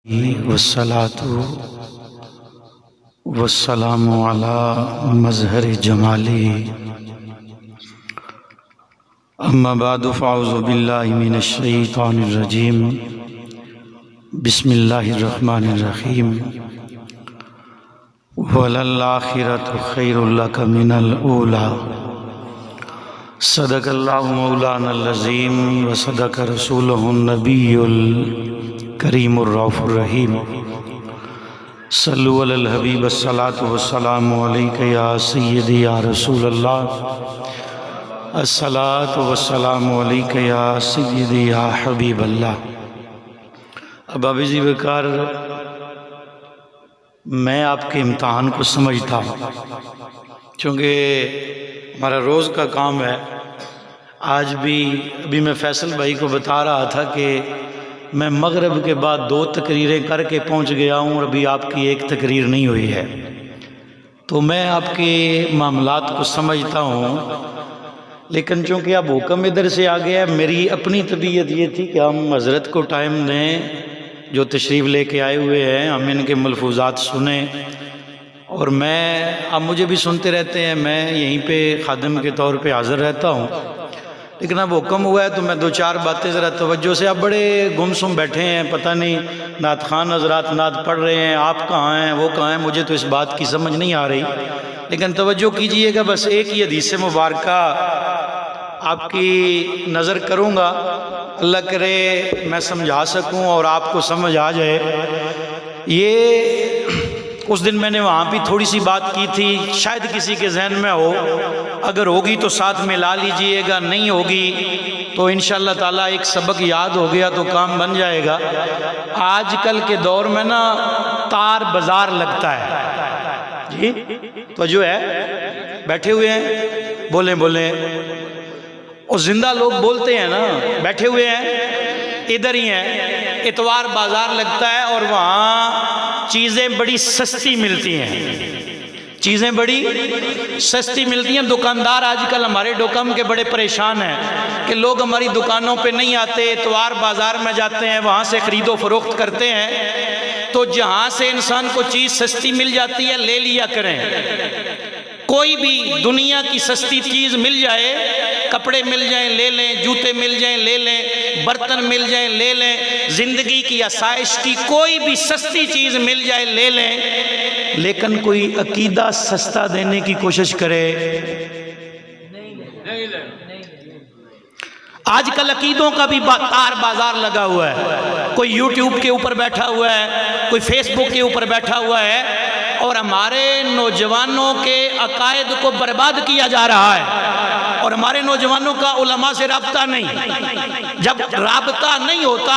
والصلاة والسلام على مظہر جمالی اما بعد فاعوذ باللہ من الشیطان الرجیم بسم اللہ الرحمن الرحیم وَلَلْآخِرَةُ خَيْرٌ لَكَ مِنَ الْأُولَى صدق اللہ مولانا العظیم وصدق رسولہ النبی الکریم الرؤوف الرحیم صلو علی الحبیب الصلاۃ والسلام علیک یا سیدی یا رسول اللہ الصلاۃ والسلام علیک یا سیدی یا حبیب اللہ۔ اب عزیز وقار، میں آپ کے امتحان کو سمجھتا ہوں، چونکہ ہمارا روز کا کام ہے۔ آج بھی ابھی میں فیصل بھائی کو بتا رہا تھا کہ میں مغرب کے بعد 2 تقریریں کر کے پہنچ گیا ہوں اور ابھی آپ کی 1 تقریر نہیں ہوئی ہے، تو میں آپ کے معاملات کو سمجھتا ہوں، لیکن چونکہ اب حکم ادھر سے آ گیا ہے، میری اپنی طبیعت یہ تھی کہ ہم حضرت کو ٹائم دیں، جو تشریف لے کے آئے ہوئے ہیں ہم ان کے ملفوظات سنیں، اور اب مجھے بھی سنتے رہتے ہیں، میں یہیں پہ خادم کے طور پہ حاضر رہتا ہوں، لیکن اب حکم ہوا ہے تو میں 2-4 باتیں ذرا توجہ سے۔ آپ بڑے گمسم بیٹھے ہیں، پتہ نہیں نعت خوان حضرات نعت پڑھ رہے ہیں، آپ کہاں ہیں وہ کہاں ہیں، مجھے تو اس بات کی سمجھ نہیں آ رہی، لیکن توجہ کیجئے گا۔ بس ایک ہی حدیث مبارکہ آپ کی نظر کروں گا، اللہ کرے میں سمجھا سکوں اور آپ کو سمجھ آ جائے۔ یہ اس دن میں نے وہاں بھی تھوڑی سی بات کی تھی، شاید کسی کے ذہن میں ہو، اگر ہوگی تو ساتھ میں لا لیجئے گا، نہیں ہوگی تو انشاءاللہ تعالیٰ ایک سبق یاد ہو گیا تو کام بن جائے گا۔ آج کل کے دور میں نا تار بازار لگتا ہے، جی تو جو ہے بیٹھے ہوئے ہیں، بولیں اور زندہ لوگ بولتے ہیں نا، بیٹھے ہوئے ہیں ادھر ہی ہیں، اتوار بازار لگتا ہے اور وہاں چیزیں بڑی سستی ملتی ہیں، چیزیں بڑی سستی ملتی ہیں۔ دکاندار آج کل ہمارے ڈوکم کے بڑے پریشان ہیں کہ لوگ ہماری دکانوں پہ نہیں آتے، اتوار بازار میں جاتے ہیں، وہاں سے خرید و فروخت کرتے ہیں، تو جہاں سے انسان کو چیز سستی مل جاتی ہے لے لیا کریں۔ کوئی بھی دنیا کی سستی چیز مل جائے، کپڑے مل جائیں لے لیں، جوتے مل جائیں لے لیں، برتن مل جائیں لے لیں، زندگی کی آسائش کی کوئی بھی سستی چیز مل جائے لے لیں، لیکن کوئی عقیدہ سستا دینے کی کوشش کرے۔ آج کل عقیدوں کا بھی تار بازار لگا ہوا ہے، کوئی یوٹیوب کے اوپر بیٹھا ہوا ہے، کوئی فیس بک کے اوپر بیٹھا ہوا ہے، اور ہمارے نوجوانوں کے عقائد کو برباد کیا جا رہا ہے، اور ہمارے نوجوانوں کا علماء سے رابطہ نہیں۔ جب رابطہ نہیں ہوتا،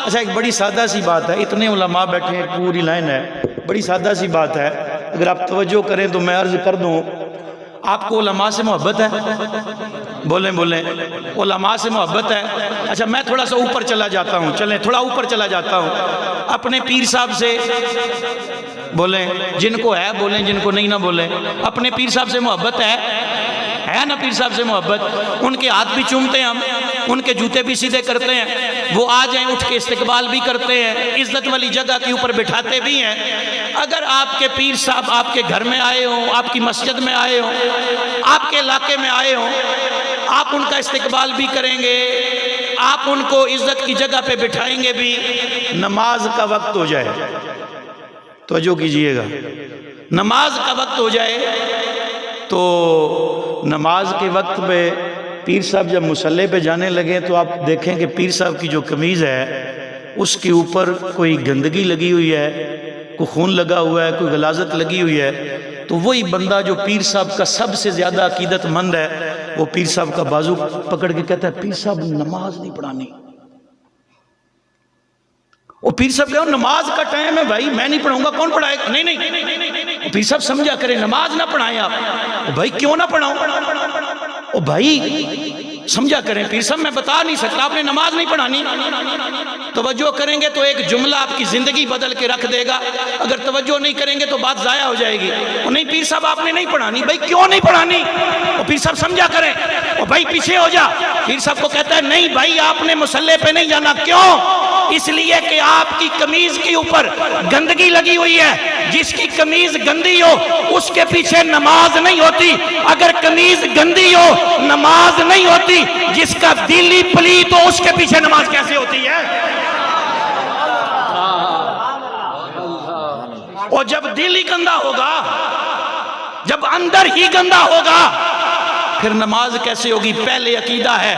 اچھا ایک بڑی سادہ سی بات ہے، اتنے علماء بیٹھے ہیں، پوری لائن ہے، بڑی سادہ سی بات ہے، اگر آپ توجہ کریں تو میں عرض کر دوں، آپ کو علماء سے محبت ہے؟ بولیں علماء سے محبت ہے؟ اچھا میں تھوڑا سا اوپر چلا جاتا ہوں، چلیں تھوڑا اوپر چلا جاتا ہوں، اپنے پیر صاحب سے بولیں، جن کو ہے بولیں، جن کو نہیں نہ بولیں۔ اپنے پیر صاحب سے محبت ہے نا؟ پیر صاحب سے محبت، ان کے ہاتھ بھی چومتے ہیں ہم، ان کے جوتے بھی سیدھے کرتے ہیں، وہ آ جائیں اٹھ کے استقبال بھی کرتے ہیں، عزت والی جگہ کے اوپر بٹھاتے بھی ہیں۔ اگر آپ کے پیر صاحب آپ کے گھر میں آئے ہوں، آپ کی مسجد میں آئے ہوں، آپ کے علاقے میں آئے ہوں، آپ ان کا استقبال بھی کریں گے، آپ ان کو عزت کی جگہ پہ بٹھائیں گے بھی، نماز کا وقت ہو جائے، توجہ کیجئے گا، نماز کا وقت ہو جائے تو نماز کے وقت پہ پیر صاحب جب مصلی پہ جانے لگے تو آپ دیکھیں کہ پیر صاحب کی جو قمیض ہے اس کے اوپر کوئی گندگی لگی ہوئی ہے، کوئی خون لگا ہوا ہے، کوئی غلاظت لگی ہوئی ہے، تو وہی بندہ جو پیر صاحب کا سب سے زیادہ عقیدت مند ہے، وہ پیر صاحب کا بازو پکڑ کے کہتا ہے پیر صاحب نماز نہیں پڑھانی۔ وہ پیر صاحب کہو نماز کا ٹائم ہے بھائی، میں نہیں پڑھوں گا، کون پڑھائے گا؟ نہیں پیر صاحب سمجھا کریں، نماز نہ پڑھائیں آپ۔ بھائی کیوں نہ پڑھاؤں؟ بھائی سمجھا کریں، پیر صاحب میں بتا نہیں سکتا، آپ نے نماز نہیں پڑھانی۔ توجہ کریں گے تو ایک جملہ آپ کی زندگی بدل کے رکھ دے گا، اگر توجہ نہیں کریں گے تو بات ضائع ہو جائے گی۔ نہیں پیر صاحب آپ نے نہیں پڑھانی۔ بھائی کیوں نہیں پڑھانی؟ پیر صاحب سمجھا کریں، بھائی پیچھے ہو جا۔ پیر صاحب کو کہتا ہے نہیں بھائی آپ نے مصلی پہ نہیں جانا۔ کیوں؟ اس لیے کہ آپ کی قمیض کے اوپر گندگی لگی ہوئی ہے. جس کی قمیض گندی ہو اس کے پیچھے نماز نہیں ہوتی. اگر قمیض گندی ہو نماز نہیں ہوتی. جس کا دل ہی پلیت ہو اس کے پیچھے نماز کیسے ہوتی ہے؟ اور جب دل ہی گندا ہوگا، جب اندر ہی گندا ہوگا، پھر نماز کیسے ہوگی؟ پہلے عقیدہ ہے،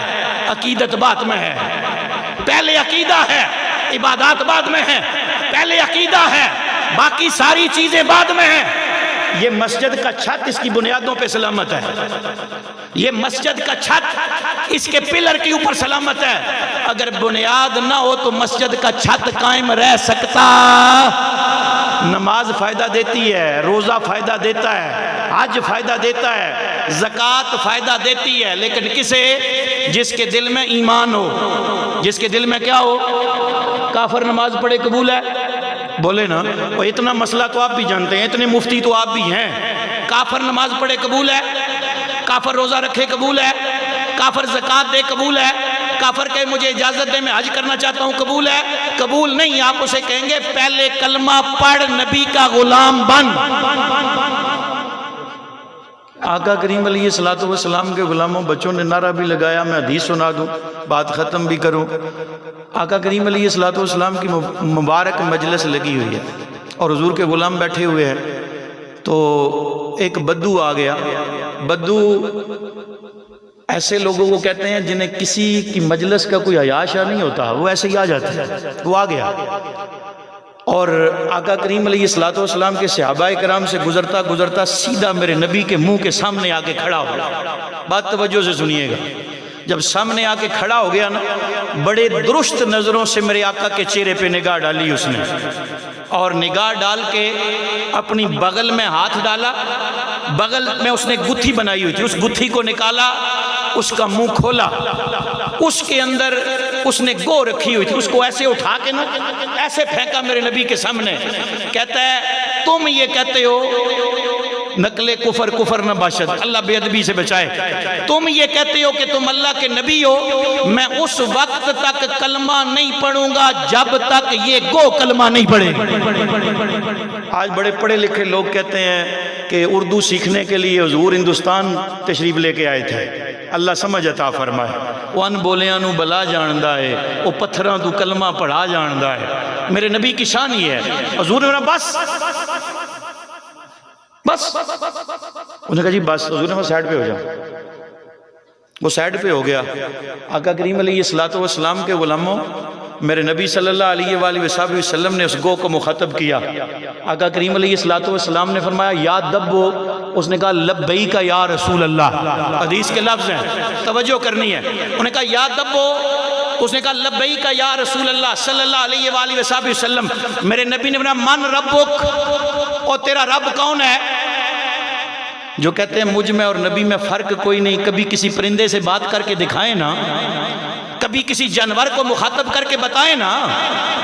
عقیدت بعد میں ہے. پہلے عقیدہ ہے، عبادات بعد میں ہے. پہلے عقیدہ ہے، باقی ساری چیزیں بعد میں ہیں. یہ مسجد کا چھت اس کی بنیادوں پہ سلامت ہے. یہ مسجد کا چھت اس کے پلر کے اوپر سلامت ہے. اگر بنیاد نہ ہو تو مسجد کا چھت قائم رہ سکتا؟ نماز فائدہ دیتی ہے، روزہ فائدہ دیتا ہے، حج فائدہ دیتا ہے، زکوٰۃ فائدہ دیتی ہے، لیکن کسے؟ جس کے دل میں ایمان ہو. جس کے دل میں کیا ہو؟ کافر نماز پڑھے قبول ہے؟ بولے نا. اور اتنا مسئلہ تو آپ بھی جانتے ہیں، اتنے مفتی تو آپ بھی ہیں. کافر نماز پڑھے قبول ہے؟ کافر روزہ رکھے قبول ہے؟ کافر زکوٰۃ دے قبول ہے؟ کافر کہے مجھے اجازت دے میں حج کرنا چاہتا ہوں قبول ہے؟ قبول نہیں. آپ اسے کہیں گے پہلے کلمہ پڑھ، نبی کا غلام بن. آقا کریم علیہ السلام کے غلاموں بچوں نے نعرہ بھی لگایا. میں حدیث سنا دوں، بات ختم بھی کروں. آقا کریم علیہ السلام کی مبارک مجلس لگی ہوئی ہے اور حضور کے غلام بیٹھے ہوئے ہیں. تو ایک بدو آ گیا. بدو ایسے لوگوں کو کہتے ہیں جنہیں کسی کی مجلس کا کوئی عیاشہ نہیں ہوتا، وہ ایسے ہی آ جاتے ہیں. وہ آ گیا اور آقا کریم علیہ السلام کے صحابہ کرام سے گزرتا گزرتا سیدھا میرے نبی کے منہ کے سامنے آ کے کھڑا ہو گیا. بات توجہ سے سنیے گا. جب سامنے آ کے کھڑا ہو گیا نا، بڑے درست نظروں سے میرے آقا کے چہرے پہ نگاہ ڈالی اس نے، اور نگاہ ڈال کے اپنی بغل میں ہاتھ ڈالا. بغل میں اس نے گتھی بنائی ہوئی تھی، اس گتھی کو نکالا، اس کا منہ کھولا، اس کے اندر اس نے گو رکھی ہوئی تھی، اس کو ایسے اٹھا کے نا ایسے پھینکا میرے نبی کے سامنے. کہتا ہے تم یہ کہتے ہو، نقل کفر نہ باشد، اللہ بے ادبی سے بچائے، تم یہ کہتے ہو کہ تم اللہ کے نبی ہو، میں اس وقت تک کلمہ نہیں پڑھوں گا جب تک یہ گو کلمہ نہیں پڑھے. آج بڑے پڑھے لکھے لوگ کہتے ہیں کہ اردو سیکھنے کے لیے حضور ہندوستان تشریف لے کے آئے تھے. اللہ سمجھ عطا فرمائے. وہ ان بولیاں نو بلا جاندہ ہے، وہ پتھراں تو کلمہ پڑھا جاندہ ہے. میرے نبی کی شان ہی ہے. حضور نے بس انہوں نے کہا جی بس. حضور نے سائیڈ پہ ہو جاؤ. وہ سائیڈ پہ ہو گیا. آقا کریم علیہ السلام کے غلاموں، میرے نبی صلی اللہ علیہ وآلہ وسلم نے اس گو کو مخاطب کیا. آقا کریم علیہ السلام نے فرمایا یا دبو. اس نے کہا لبیک یا رسول اللہ. حدیث کے لفظ ہیں، توجہ کرنی ہے. انہوں نے کہا یا دبو. اس نے کہا لبیک یا رسول اللہ صلی اللہ علیہ وآلہ وسلم. میرے نبی نے فرمایا من ربک، اور تیرا رب کون ہے؟ جو کہتے ہیں مجھ میں اور نبی میں فرق کوئی نہیں. کبھی کسی پرندے سے بات کر کے دکھائیں نا، کبھی کسی جانور کو مخاطب کر کے بتائیں نا،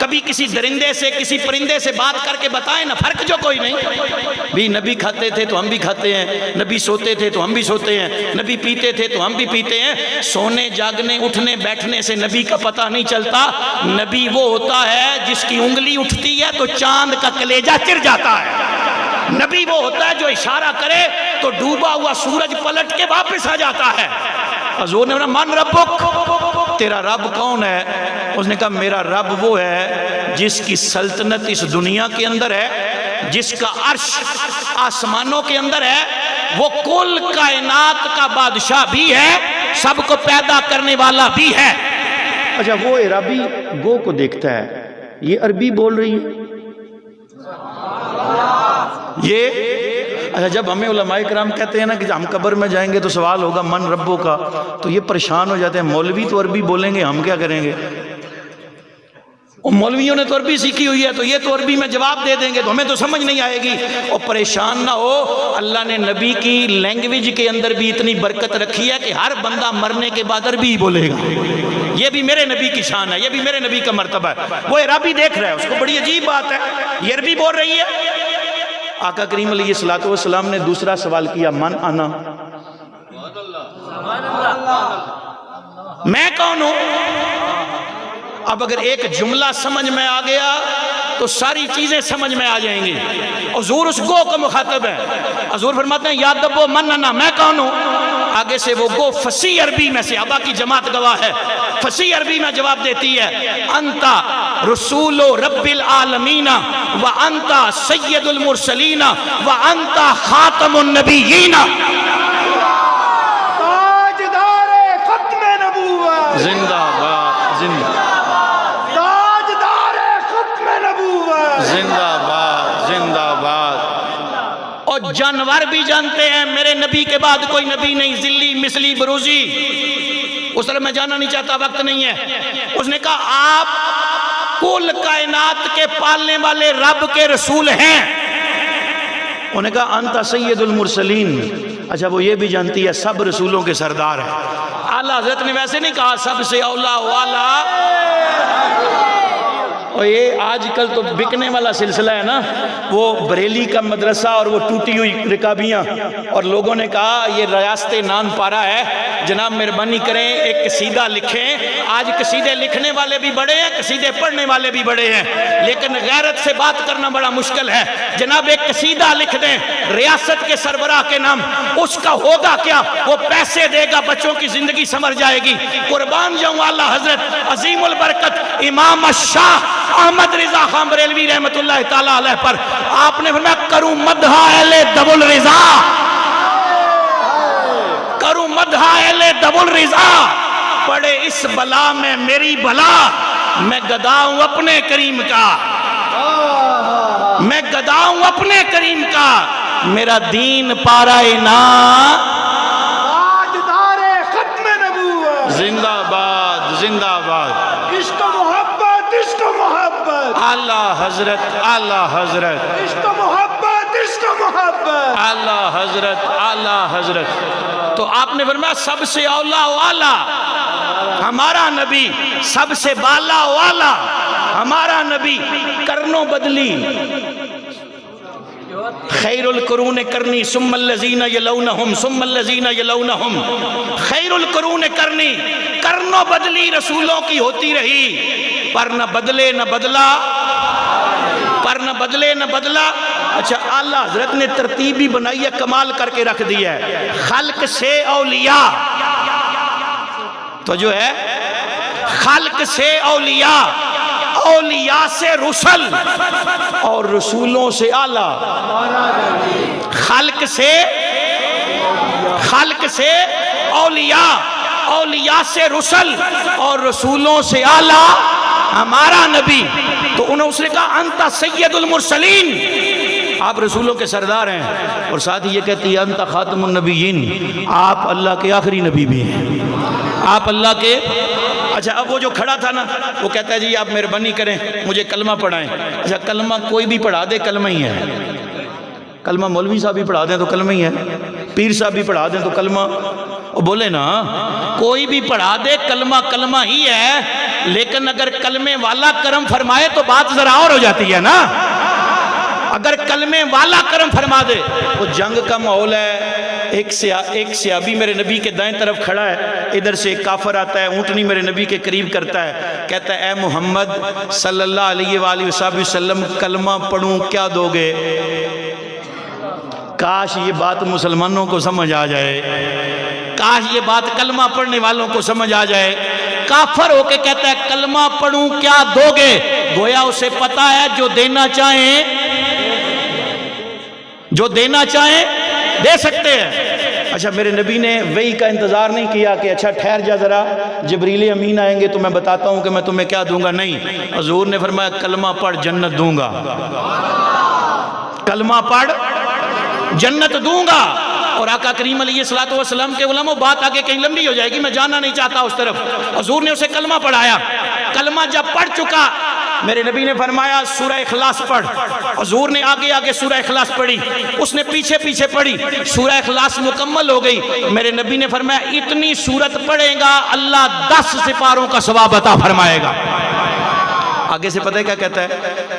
کبھی کسی درندے سے کسی پرندے سے بات کر کے بتائیں نا، فرق جو کوئی نہیں. بھی نبی کھاتے تھے تو ہم بھی کھاتے ہیں، نبی سوتے تھے تو ہم بھی سوتے ہیں، نبی پیتے تھے تو ہم بھی پیتے ہیں. سونے جاگنے اٹھنے بیٹھنے سے نبی کا پتہ نہیں چلتا. نبی وہ ہوتا ہے جس کی انگلی اٹھتی ہے تو چاند کا کلیجہ چر جاتا ہے. نبی وہ ہوتا ہے جو اشارہ کرے تو ڈوبا ہوا سورج پلٹ کے واپس آ جاتا ہے. حضور نے من ربک، تیرا رب کون ہے؟ اس نے کہا میرا رب وہ ہے جس کی سلطنت اس دنیا کے اندر ہے، جس کا عرش آسمانوں کے اندر ہے، وہ کل کائنات کا بادشاہ بھی ہے، سب کو پیدا کرنے والا بھی ہے. اچھا وہ عربی گو کو دیکھتا ہے، یہ عربی بول رہی ہے یہ. اچھا جب ہمیں علماء کرام کہتے ہیں نا کہ ہم قبر میں جائیں گے تو سوال ہوگا من ربوں کا، تو یہ پریشان ہو جاتے ہیں. مولوی تو عربی بولیں گے، ہم کیا کریں گے؟ اور مولویوں نے تو عربی سیکھی ہوئی ہے تو یہ تو عربی میں جواب دے دیں گے تو ہمیں تو سمجھ نہیں آئے گی. اور پریشان نہ ہو، اللہ نے نبی کی لینگویج کے اندر بھی اتنی برکت رکھی ہے کہ ہر بندہ مرنے کے بعد عربی ہی بولے گا. یہ بھی میرے نبی کی شان ہے، یہ بھی میرے نبی کا مرتبہ ہے. وہ عربی دیکھ رہا ہے، اس کو بڑی عجیب بات ہے، یہ عربی بول رہی ہے. آقا کریم علیہ السلام نے دوسرا سوال کیا من انا، میں کون ہوں؟ اب اگر ایک جملہ سمجھ میں آ گیا تو ساری چیزیں سمجھ میں آ جائیں گی. حضور اس گو کا مخاطب ہے. حضور فرماتے ہیں یا دبو مننا، میں کون ہوں؟ آگے سے وہ گو فصیح عربی میں سے، ابا کی جماعت گواہ ہے، فصیح عربی میں جواب دیتی ہے انتا رسول رب العالمین و انتا سید المرسلین و انتا خاتم النبیین. تاجدار ختم نبوت، زندہ باد، زندہ تاجدار ختم نبوت، زندہ باد، زندہ باد. اور جانور بھی جانتے ہیں میرے نبی کے بعد کوئی نبی نہیں، ذلی مثلی بروزی. اس طرح میں جانا نہیں چاہتا، وقت نہیں ہے. اس نے کہا آپ کل کائنات کے پالنے والے رب کے رسول ہیں. انہوں نے کہا انت سید المرسلین. اچھا وہ یہ بھی جانتی ہے سب رسولوں کے سردار ہیں. اعلیٰ حضرت نے ویسے نہیں کہا سب سے اولا والا. اور یہ آج کل تو بکنے والا سلسلہ ہے نا، وہ بریلی کا مدرسہ اور وہ ٹوٹی ہوئی رکابیاں، اور لوگوں نے کہا یہ ریاست نان پارا ہے، جناب مہربانی کریں ایک قصیدہ لکھیں. آج قصیدے لکھنے والے بھی بڑے ہیں، قصیدے پڑھنے والے بھی بڑے ہیں، لیکن غیرت سے بات کرنا بڑا مشکل ہے. جناب ایک قصیدہ لکھ دیں ریاست کے سربراہ کے نام، اس کا ہوگا کیا؟ وہ پیسے دے گا، بچوں کی زندگی سنور جائے گی. قربان جاؤں اعلیٰ حضرت عظیم البرکت امام الشاہ احمد رضا خان بریلوی رحمت اللہ تعالیٰ علیہ پر آپ نے فرمایا کروں مدح اہل دب الرضا، کروں مدح اہل دب الرضا، پڑے اس بلا میں میری بلا، میں گدا ہوں اپنے کریم کا، میں گدا ہوں اپنے کریم کا، میرا دین پارا نا. تاجدار ختم نبوت، زندہ باد، زندہ باد. عشق و محبت، عشق و محبت، اعلیٰ حضرت، اعلیٰ حضرت، عشق و محبت، عشق و محبت. اعلیٰ حضرت، اعلیٰ حضرت. تو آپ نے فرمایا سب سے اولا والا ہمارا نبی، سب سے بالا والا ہمارا نبی. کرنوں بدلی، خیر القرون کرنی ثم الذین یلونہم ثم الذین یلونہم، خیر القرون کرنی. کرنوں بدلی رسولوں کی ہوتی رہی، پر نہ بدلے نہ بدلا، پر نہ بدلے نہ بدلا. اچھا اعلیٰ حضرت نے ترتیب بھی بنائی ہے، کمال کر کے رکھ دی ہے. خلق سے اولیاء، تو جو ہے خلق سے اولیاء، اولیاء سے رسل، اور رسولوں سے اعلیٰ. خلق سے اولیاء، اولیاء سے رسل، اور رسولوں سے اعلیٰ ہمارا نبی. تو انہوں نے کہا انت سید المرسلین، آپ رسولوں کے سردار ہیں. اور ساتھ ہی یہ کہتی ہے انت خاتم النبیین، آپ اللہ کے آخری نبی بھی ہیں، آپ اللہ کے. اچھا اب وہ جو کھڑا تھا نا وہ کہتا ہے جی آپ مہربانی کریں مجھے کلمہ پڑھائیں. اچھا کلمہ کوئی بھی پڑھا دے کلمہ ہی ہے. کلمہ مولوی صاحب بھی پڑھا دیں تو کلمہ ہی ہے، پیر صاحب بھی پڑھا دیں تو کلمہ. وہ بولے نا کوئی بھی پڑھا دے کلمہ کلمہ ہی ہے، لیکن اگر کلمے والا کرم فرمائے تو بات ذرا اور ہو جاتی ہے نا. اگر کلمے والا کرم فرما دے. وہ جنگ کا ماحول ہے، ایک صحابی میرے نبی کے دائیں طرف کھڑا ہے، ادھر سے ایک کافر آتا ہے، اونٹنی میرے نبی کے قریب کرتا ہے، کہتا ہے اے محمد صلی اللہ علیہ وآلہ وسلم کلمہ پڑھوں کیا دو گے؟ کاش یہ بات مسلمانوں کو سمجھ آ جائے، کاش یہ بات کلمہ پڑھنے والوں کو سمجھ آ جائے. کافر ہو کے کہتا ہے کلمہ پڑھوں کیا دو گے؟ گویا اسے پتا ہے جو دینا چاہیں، جو دینا چاہیں دے سکتے ہیں. اچھا میرے نبی نے وحی کا انتظار نہیں کیا کہ اچھا ٹھہر جا ذرا جبریل امین آئیں گے تو میں بتاتا ہوں کہ میں تمہیں کیا دوں گا. نہیں، حضور نے فرمایا کلمہ پڑھ جنت دوں گا، کلمہ پڑھ جنت دوں گا. اور آقا کریم علیہ السلام کے علماء بات آگے کہیں لمبی ہو جائے گی، میں جانا نہیں چاہتا اس طرف. حضور نے اسے کلمہ پڑھایا. کلمہ جب پڑھ چکا میرے نبی نے فرمایا سورہ اخلاص پڑھ. حضور نے آگے آگے سورہ اخلاص پڑھی، اس نے پیچھے پیچھے پڑھی. سورہ اخلاص مکمل ہو گئی. میرے نبی نے فرمایا اتنی سورت پڑھے گا اللہ 10 سپاروں کا ثواب عطا فرمائے گا. آگے سے پتہ ہے کیا کہتا ہے؟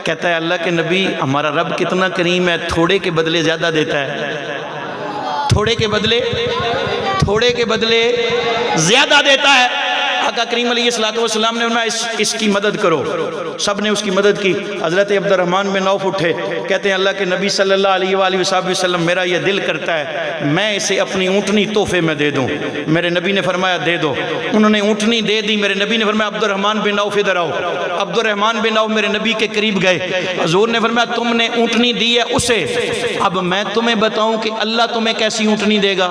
کہتا ہے اللہ کے نبی ہمارا رب کتنا کریم ہے، تھوڑے کے بدلے زیادہ دیتا ہے، تھوڑے کے بدلے زیادہ دیتا ہے. آقا کریم علیہ السلام نے فرمایا اس کی مدد کرو. سب نے اس کی مدد کی. حضرت عبد الرحمن بن عوف اٹھے, کہتے ہیں اللہ کے نبی صلی اللہ علیہ وآلہ وسلم میرا یہ دل کرتا ہے میں اسے اپنی اونٹنی تحفے میں دے دوں. میرے نبی نے فرمایا دے دو. انہوں نے اونٹنی دے دی. میرے نبی نے فرمایا عبد الرحمن بن عوف ادھر آؤ. عبد الرحمن بن عوف میرے نبی کے قریب گئے. حضور نے فرمایا تم نے اونٹنی دی ہے اسے, اب میں تمہیں بتاؤں کہ اللہ تمہیں کیسی اونٹنی دے گا.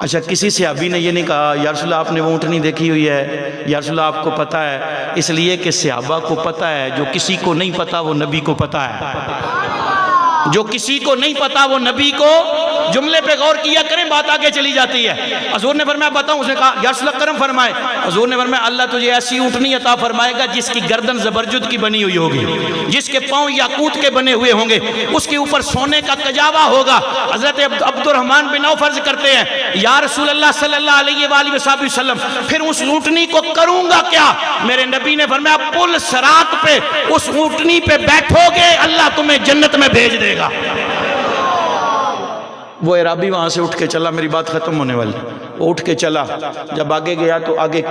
اچھا, کسی صحابی نے یہ نہیں کہا یا رسول اللہ آپ نے وہ اونٹنی دیکھی ہوئی ہے, یا رسول اللہ آپ کو پتہ ہے, اس لیے کہ صحابہ کو پتہ ہے جو کسی کو نہیں پتہ وہ نبی کو پتہ ہے. جو کسی کو نہیں پتا وہ نبی کو. جملے پہ غور کیا کریں, بات آگے چلی جاتی ہے. حضور نے فرمایا بتاؤں. اس نے کہا یا رسول اللہ کرم فرمائے. حضور نے فرمایا اللہ تجھے ایسی اونٹنی عطا فرمائے گا جس کی گردن زبرجد کی بنی ہوئی ہوگی, جس کے پاؤں یاقوت کے بنے ہوئے ہوں گے, اس کے اوپر سونے کا کجاوا ہوگا. حضرت عبد الرحمن بن عوف عرض کرتے ہیں یا رسول اللہ صلی اللہ علیہ وآلہ وسلم پھر اس اونٹنی کو کروں گا کیا؟ میرے نبی نے فرمایا پل صراط پہ اس اونٹنی پہ بیٹھو گے اللہ تمہیں جنت میں بھیج دے گا. وہ عرابی وہاں سے اٹھ کے چلا, میری بات ختم ہونے والی. وہ اٹھ کے چلا, جب آگے گیا تو آگے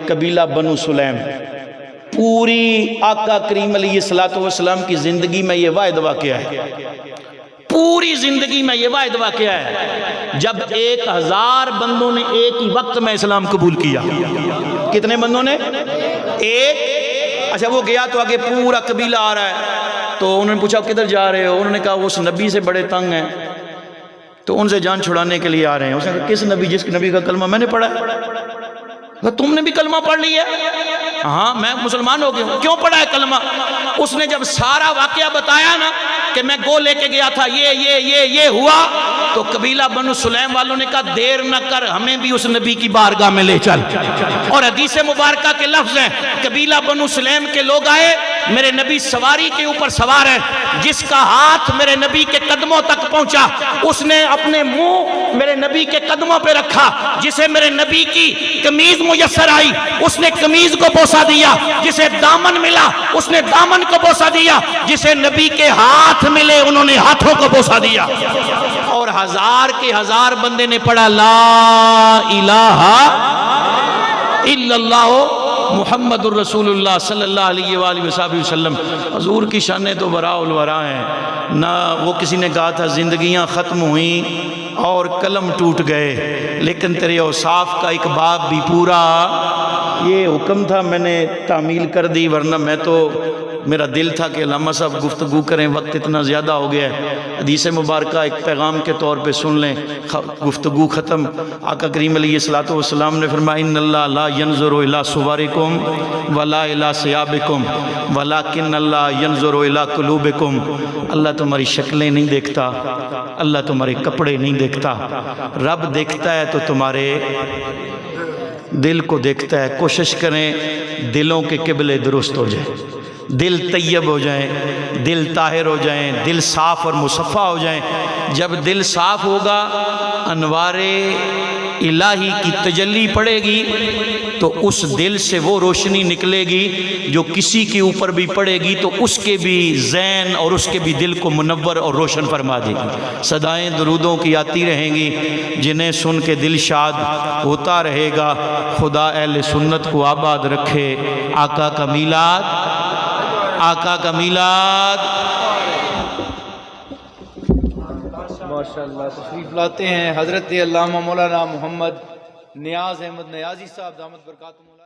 قبیلہ بنو سلیم. پوری آقا کریم علیہ السلام کی زندگی میں یہ واحد واقعہ ہے. پوری زندگی میں یہ واحد واقعہ ہے جب 1000 بندوں نے ایک ہی وقت میں اسلام قبول کیا. کتنے بندوں نے؟ ایک. اچھا, وہ گیا تو آگے پورا قبیلہ آ رہا ہے. تو انہوں نے پوچھا کدھر جا رہے ہو؟ انہوں نے کہا وہ اس نبی سے بڑے تنگ ہیں تو ان سے جان چھڑانے کے لیے آ رہے ہیں. اس نے کہا کس نبی؟ جس کے نبی کا کلمہ میں نے پڑھا ہے. تم نے بھی کلمہ پڑھ لیا ہے؟ ہاں میں مسلمان ہو گیا ہوں. کیوں پڑھا ہے کلمہ؟ اس نے جب سارا واقعہ بتایا نا کہ میں گو لے کے گیا تھا یہ ہوا, تو قبیلہ بنو سلیم والوں نے کہا دیر نہ کر ہمیں بھی اس نبی کی بارگاہ میں لے چل. اور حدیث مبارکہ کے لفظ ہیں قبیلہ بنو سلیم کے لوگ آئے, میرے نبی سواری کے اوپر سوار ہے, جس کا ہاتھ میرے نبی کے قدموں تک پہنچا اس نے اپنے منہ میرے نبی کے قدموں پہ رکھا. جسے میرے نبی کی قمیض میسر آئی اس نے قمیض کو بوسہ دیا, جسے دامن ملا اس نے دامن کو بوسہ دیا, جسے نبی کے ہاتھ ملے انہوں نے ہاتھوں کو بوسہ دیا. اور 1000 کے 1000 بندے نے پڑھا لا الہ الا اللہ محمد الرسول اللہ صلی اللہ علیہ وآلہ وسلم. حضور کی شانیں تو براء الورا ہیں. نہ وہ کسی نے کہا تھا زندگیاں ختم ہوئیں اور قلم ٹوٹ گئے, لیکن تیرے اوصاف کا ایک باب بھی پورا. یہ حکم تھا میں نے تعمیل کر دی, ورنہ میں تو میرا دل تھا کہ علامہ صاحب گفتگو کریں, وقت اتنا زیادہ ہو گیا ہے. حدیث مبارکہ ایک پیغام کے طور پہ سن لیں, گفتگو ختم. آقا کریم علیہ السلام نے فرمایا ان اللہ لا ينظر الى صورکم ولا الى ثيابکم ولکن اللہ ينظر الى قلوبکم. اللہ تمہاری شکلیں نہیں دیکھتا, اللہ تمہارے کپڑے نہیں دیکھتا, رب دیکھتا ہے تو تمہارے دل کو دیکھتا ہے. کوشش کریں دلوں کے قبلے درست ہو جائیں, دل طیب ہو جائیں, دل طاہر ہو جائیں, دل صاف اور مصفہ ہو جائیں. جب دل صاف ہوگا انوار الہی کی تجلی پڑے گی تو اس دل سے وہ روشنی نکلے گی جو کسی کے اوپر بھی پڑے گی تو اس کے بھی ذہن اور اس کے بھی دل کو منور اور روشن فرما دے گی. صدائیں درودوں کی آتی رہیں گی جنہیں سن کے دل شاد ہوتا رہے گا. خدا اہل سنت کو آباد رکھے. آقا کا میلاد, آقا کا میلاد. ماشاءاللہ. تشریف لاتے ہیں حضرت علامہ مولانا محمد نیاز احمد نیازی صاحب دامت برکاتہ.